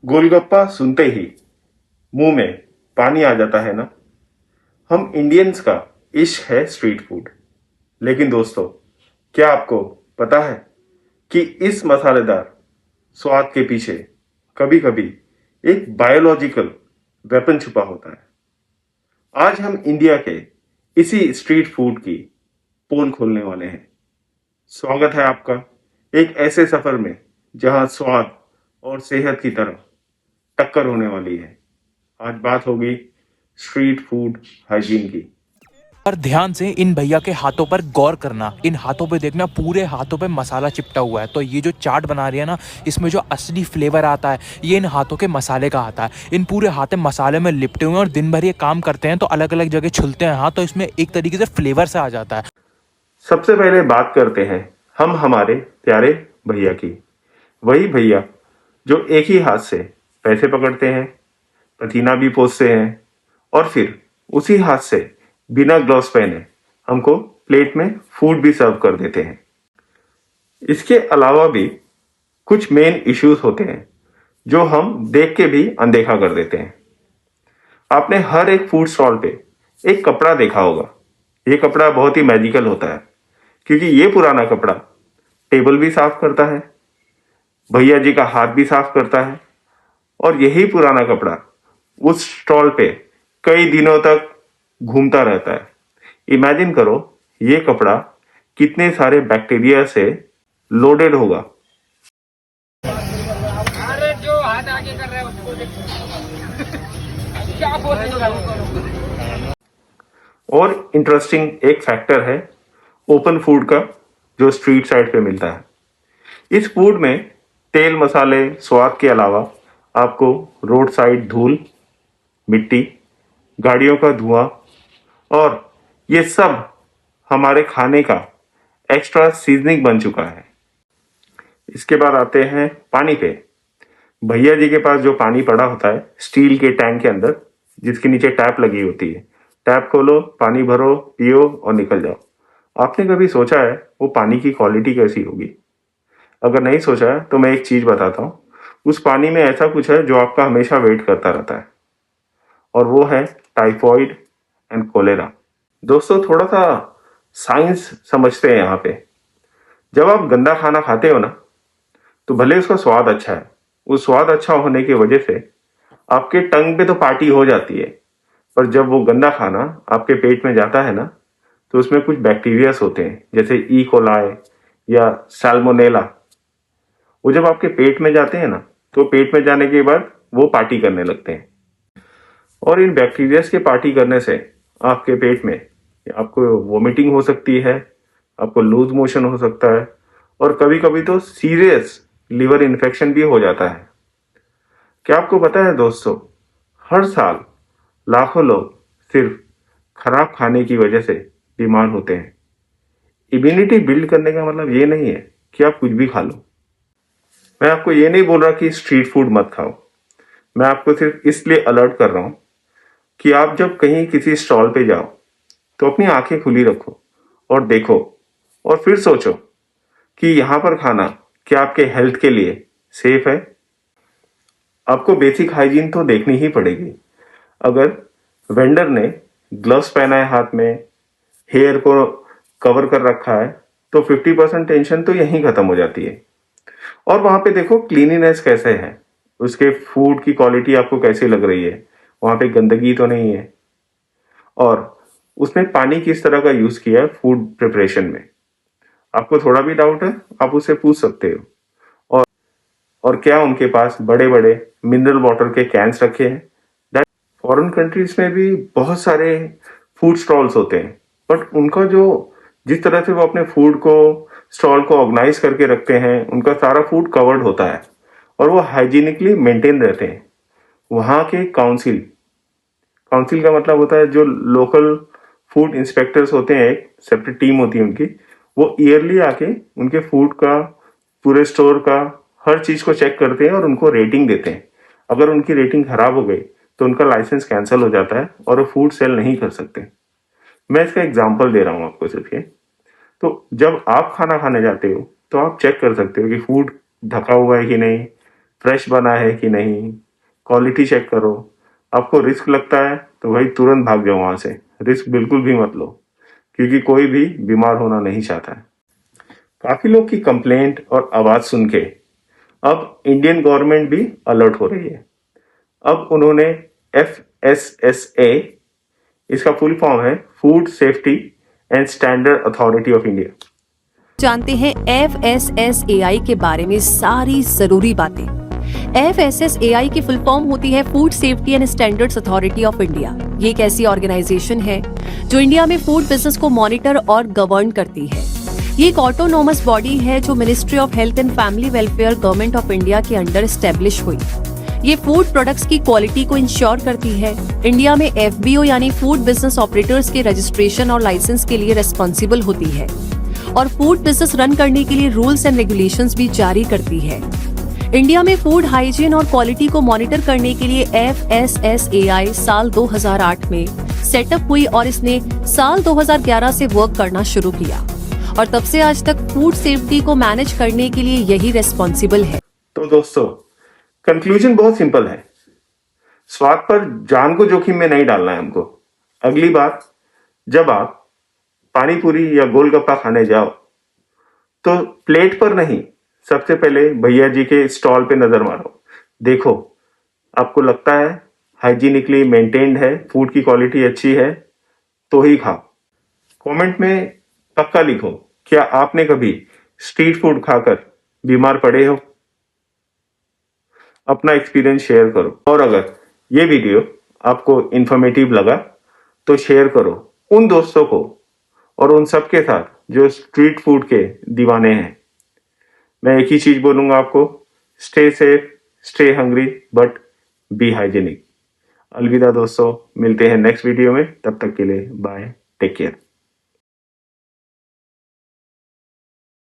गोलगप्पा सुनते ही मुंह में पानी आ जाता है ना। हम इंडियंस का इश्क है स्ट्रीट फूड। लेकिन दोस्तों, क्या आपको पता है कि इस मसालेदार स्वाद के पीछे कभी कभी एक बायोलॉजिकल वेपन छुपा होता है। आज हम इंडिया के इसी स्ट्रीट फूड की पोल खोलने वाले हैं। स्वागत है आपका एक ऐसे सफर में जहां स्वाद और सेहत की तरह टक्कर होने वाली है। आज बात होगी स्ट्रीट फूड हाइजीन की। पर ध्यान से इन भैया के हाथों पर गौर करना। इन हाथों पे देखना, पूरे हाथों पे मसाला चिपटा हुआ है। तो ये जो चाट बना रही है ना, इसमें जो असली फ्लेवर आता है ये इन हाथों के मसाले का आता है। इन पूरे हाथे मसाले में लिपटे हुए हैं और दिन भर ये काम करते हैं तो अलग अलग जगह छुलते हैं हाथ, तो इसमें एक तरीके से फ्लेवर से आ जाता है। सबसे पहले बात करते हैं हम हमारे प्यारे भैया की। वही भैया जो एक ही हाथ से पैसे पकड़ते हैं, पसीना भी पोंछते हैं और फिर उसी हाथ से बिना ग्लव्स पहने हमको प्लेट में फूड भी सर्व कर देते हैं। इसके अलावा भी कुछ मेन इश्यूज होते हैं जो हम देख के भी अनदेखा कर देते हैं। आपने हर एक फूड स्टॉल पे एक कपड़ा देखा होगा। ये कपड़ा बहुत ही मैजिकल होता है क्योंकि ये पुराना कपड़ा टेबल भी साफ करता है, भैया जी का हाथ भी साफ करता है और यही पुराना कपड़ा उस स्टॉल पे कई दिनों तक घूमता रहता है। इमेजिन करो ये कपड़ा कितने सारे बैक्टीरिया से लोडेड होगा। अरे जो हाथ आगे कर रहा है उसको देखो क्या बोल रहे हो। और इंटरेस्टिंग एक फैक्टर है ओपन फूड का जो स्ट्रीट साइड पे मिलता है। इस फूड में तेल मसाले स्वाद के अलावा आपको रोड साइड धूल, मिट्टी, गाड़ियों का धुआं और ये सब हमारे खाने का एक्स्ट्रा सीजनिंग बन चुका है। इसके बाद आते हैं पानी पे। भैया जी के पास जो पानी पड़ा होता है स्टील के टैंक के अंदर, जिसके नीचे टैप लगी होती है। टैप खोलो, पानी भरो, पियो और निकल जाओ। आपने कभी सोचा है वो पानी की क्वालिटी कैसी होगी? अगर नहीं सोचा है तो मैं एक चीज बताता हूँ। उस पानी में ऐसा कुछ है जो आपका हमेशा वेट करता रहता है और वो है टाइफॉइड एंड कोलेरा। दोस्तों, थोड़ा सा साइंस समझते हैं यहाँ पे। जब आप गंदा खाना खाते हो ना, तो भले उसका स्वाद अच्छा है, उस स्वाद अच्छा होने की वजह से आपके टंग पे तो पार्टी हो जाती है, पर जब वो गंदा खाना आपके पेट में जाता है ना, तो उसमें कुछ बैक्टीरियास होते हैं जैसे ई कोलाई या सैल्मोनेला। वो जब आपके पेट में जाते हैं ना, तो पेट में जाने के बाद वो पार्टी करने लगते हैं और इन बैक्टीरियास के पार्टी करने से आपके पेट में आपको वोमिटिंग हो सकती है, आपको लूज मोशन हो सकता है और कभी कभी तो सीरियस लिवर इन्फेक्शन भी हो जाता है। क्या आपको पता है दोस्तों, हर साल लाखों लोग सिर्फ खराब खाने की वजह से बीमार होते हैं। इम्यूनिटी बिल्ड करने का मतलब ये नहीं है कि आप कुछ भी खा लो। मैं आपको ये नहीं बोल रहा कि स्ट्रीट फूड मत खाओ। मैं आपको सिर्फ इसलिए अलर्ट कर रहा हूं कि आप जब कहीं किसी स्टॉल पे जाओ तो अपनी आंखें खुली रखो और देखो और फिर सोचो कि यहाँ पर खाना क्या आपके हेल्थ के लिए सेफ है। आपको बेसिक हाइजीन तो देखनी ही पड़ेगी। अगर वेंडर ने ग्लव्स पहना है हाथ में, हेयर को कवर कर रखा है, तो 50% टेंशन तो यहीं खत्म हो जाती है। और वहां पे देखो क्लीनिनेस कैसे है, उसके फूड की क्वालिटी आपको कैसी लग रही है, वहां पे गंदगी तो नहीं है और उसने पानी किस तरह का यूज किया है फूड प्रिपरेशन में। आपको थोड़ा भी डाउट है आप उससे पूछ सकते हो। और और क्या उनके पास बड़े बड़े मिनरल वाटर के कैंस रखे हैं? दैट फॉरेन कंट्रीज में भी बहुत सारे फूड स्टॉल्स होते हैं, बट उनका जो जिस तरह से वो अपने फूड को स्टॉल को ऑर्गेनाइज करके रखते हैं, उनका सारा फूड कवर्ड होता है और वो हाइजीनिकली मेंटेन रहते हैं। वहाँ के काउंसिल काउंसिल का मतलब होता है जो लोकल फूड इंस्पेक्टर्स होते हैं, एक सेपरेट टीम होती है उनकी। वो ईयरली आके उनके फूड का, पूरे स्टोर का हर चीज को चेक करते हैं और उनको रेटिंग देते हैं। अगर उनकी रेटिंग खराब हो गई तो उनका लाइसेंस कैंसिल हो जाता है और वो फूड सेल नहीं कर सकते। मैं इसका एग्जाम्पल दे रहा हूँ आपको सिर्फ ये। तो जब आप खाना खाने जाते हो तो आप चेक कर सकते हो कि फूड ढका हुआ है कि नहीं, फ्रेश बना है कि नहीं, क्वालिटी चेक करो। आपको रिस्क लगता है तो भाई तुरंत भाग जाओ वहाँ से, रिस्क बिल्कुल भी मत लो, क्योंकि कोई भी बीमार होना नहीं चाहता है। काफ़ी लोग की कंप्लेंट और आवाज़ सुन के अब इंडियन गवर्नमेंट भी अलर्ट हो रही है। अब उन्होंने FSSA, इसका फुल फॉर्म है food safety and standard authority of India. जानते हैं FSSAI के बारे में सारी जरूरी बातें। FSSAI की फुल फॉर्म होती है food safety and standards authority of India. ये एक ऐसी ऑर्गेनाइजेशन है जो इंडिया में फूड बिजनेस को मॉनिटर और गवर्न करती है। ये एक ऑटोनोमस बॉडी है जो ministry of health and family welfare government of India के अंडर एस्टेब्लिश हुई। ये फूड प्रोडक्ट्स की क्वालिटी को इंश्योर करती है। इंडिया में FBO यानी फूड बिजनेस ऑपरेटर्स के रजिस्ट्रेशन और लाइसेंस के लिए रेस्पॉन्सिबल होती है और फूड बिजनेस रन करने के लिए रूल्स एंड रेगुलेशंस भी जारी करती है। इंडिया में फूड हाइजीन और क्वालिटी को मॉनिटर करने के लिए FSSAI साल 2008 में सेटअप हुई और इसने साल 2011 से वर्क करना शुरू किया और तब से आज तक फूड सेफ्टी को मैनेज करने के लिए यही रेस्पॉन्सिबल है। तो दोस्तों, कंक्लूजन बहुत सिंपल है। स्वाद पर जान को जोखिम में नहीं डालना है हमको। अगली बार जब आप पानी पूरी या गोलगप्पा खाने जाओ तो प्लेट पर नहीं, सबसे पहले भैया जी के स्टॉल पे नजर मारो। देखो, आपको लगता है हाइजीनिकली मेंटेन्ड है, फूड की क्वालिटी अच्छी है, तो ही खाओ। कमेंट में पक्का लिखो, क्या आपने कभी स्ट्रीट फूड खाकर बीमार पड़े हो? अपना एक्सपीरियंस शेयर करो। और अगर ये वीडियो आपको इंफॉर्मेटिव लगा तो शेयर करो उन दोस्तों को और उन सबके साथ जो स्ट्रीट फूड के दीवाने हैं। मैं एक ही चीज बोलूंगा आपको, stay safe, stay hungry, but be hygienic. अलविदा दोस्तों, मिलते हैं नेक्स्ट वीडियो में। तब तक के लिए बाय, टेक केयर।